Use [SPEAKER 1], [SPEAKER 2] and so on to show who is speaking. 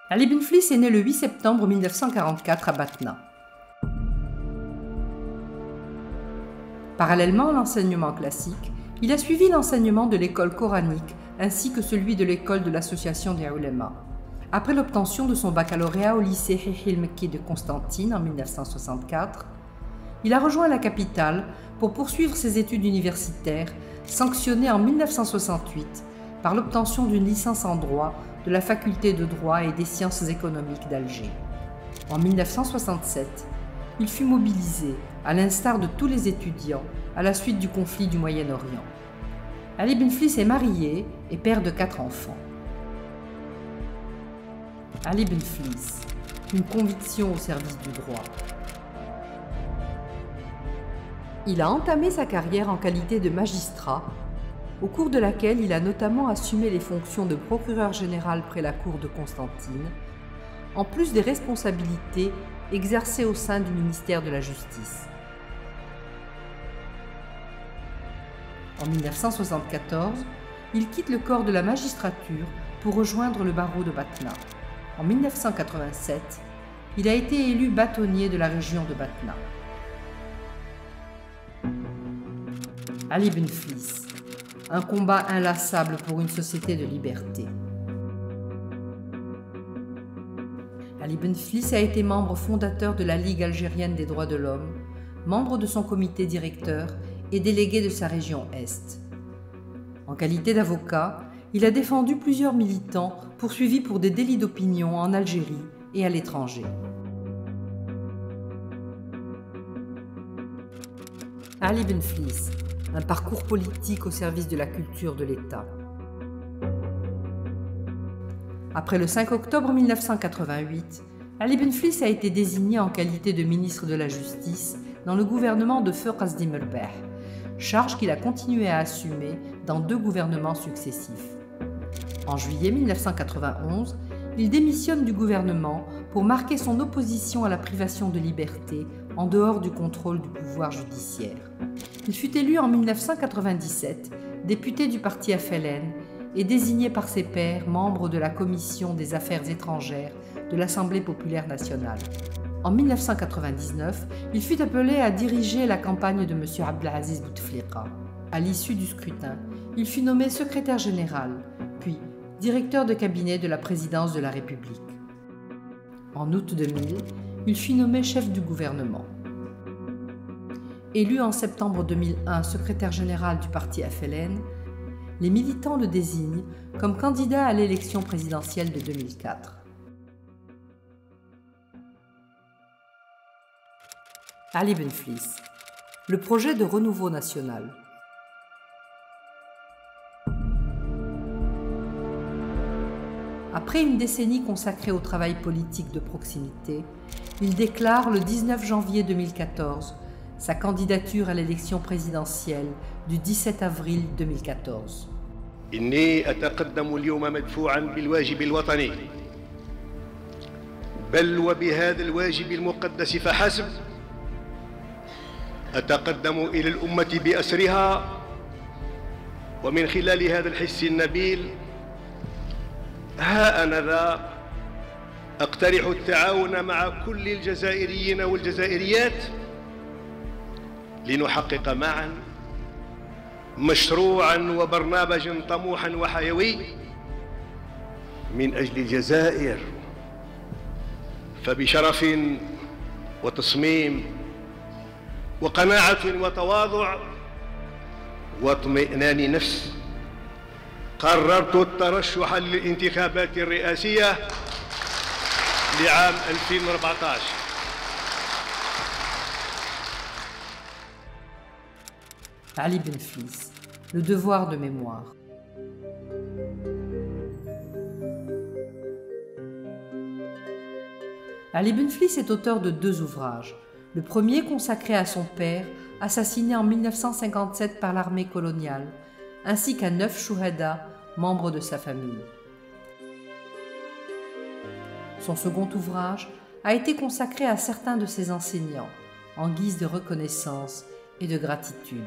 [SPEAKER 1] Ali Ben Fliss est né le 8 septembre 1944 à Batna. Parallèlement à l'enseignement classique, il a suivi l'enseignement de l'école coranique ainsi que celui de l'école de l'association des Ulema. Après l'obtention de son baccalauréat au lycée Hihil Mekki de Constantine en 1964, il a rejoint la capitale pour poursuivre ses études universitaires, sanctionnées en 1968 par l'obtention d'une licence en droit de la faculté de droit et des sciences économiques d'Alger. En 1967, il fut mobilisé, à l'instar de tous les étudiants, à la suite du conflit du Moyen-Orient. Ali Ben Fliss est marié et père de 4 enfants. Ali Ben Fliss, une conviction au service du droit. Il a entamé sa carrière en qualité de magistrat, au cours de laquelle il a notamment assumé les fonctions de procureur général près la cour de Constantine, en plus des responsabilités exercées au sein du ministère de la Justice. En 1974, il quitte le corps de la magistrature pour rejoindre le barreau de Batna. En 1987, il a été élu bâtonnier de la région de Batna. Ali Ben Fliss, un combat inlassable pour une société de liberté. Ali Ben Fliss a été membre fondateur de la Ligue algérienne des droits de l'homme, membre de son comité directeur et délégué de sa région Est. En qualité d'avocat, il a défendu plusieurs militants poursuivis pour des délits d'opinion en Algérie et à l'étranger. Ali Ben Fliss, un parcours politique au service de la culture de l'État. Après le 5 octobre 1988, Ali Ben Fliss a été désigné en qualité de ministre de la Justice dans le gouvernement de feu Qasdim El-Beh, charge qu'il a continué à assumer dans 2 gouvernements successifs. En juillet 1991, il démissionne du gouvernement pour marquer son opposition à la privation de liberté en dehors du contrôle du pouvoir judiciaire. Il fut élu en 1997 député du parti FLN et désigné par ses pairs membre de la Commission des Affaires étrangères de l'Assemblée populaire nationale. En 1999, il fut appelé à diriger la campagne de M. Abdelaziz Bouteflika. À l'issue du scrutin, il fut nommé secrétaire général, puis directeur de cabinet de la présidence de la République. En août 2000, il fut nommé chef du gouvernement. Élu en septembre 2001 secrétaire général du parti FLN, les militants le désignent comme candidat à l'élection présidentielle de 2004. Ali Ben Fliss, le projet de renouveau national. Après une décennie consacrée au travail politique de proximité, il déclare le 19 janvier 2014 sa candidature à l'élection présidentielle du 17 avril 2014.
[SPEAKER 2] إني أتقدم اليوم مدفوعا بالواجب الوطني بل وبهذا الواجب المقدس فحسب أتقدم إلى الأمة بأسرها ومن خلال هذا الحس النبيل ها أنا ذا أقترح التعاون مع كل الجزائريين والجزائريات لنحقق معا مشروعا وبرنامجا طموحا وحيوي من أجل الجزائر، فبشرف وتصميم وقناعة وتواضع واطمئنان نفس قررت الترشح للانتخابات الرئاسية لعام 2014.
[SPEAKER 1] Ali Ben Fliss, le devoir de mémoire. Ali Ben Fliss est auteur de 2 ouvrages. Le premier consacré à son père, assassiné en 1957 par l'armée coloniale, ainsi qu'à 9 chouhada, membres de sa famille. Son second ouvrage a été consacré à certains de ses enseignants, en guise de reconnaissance et de gratitude.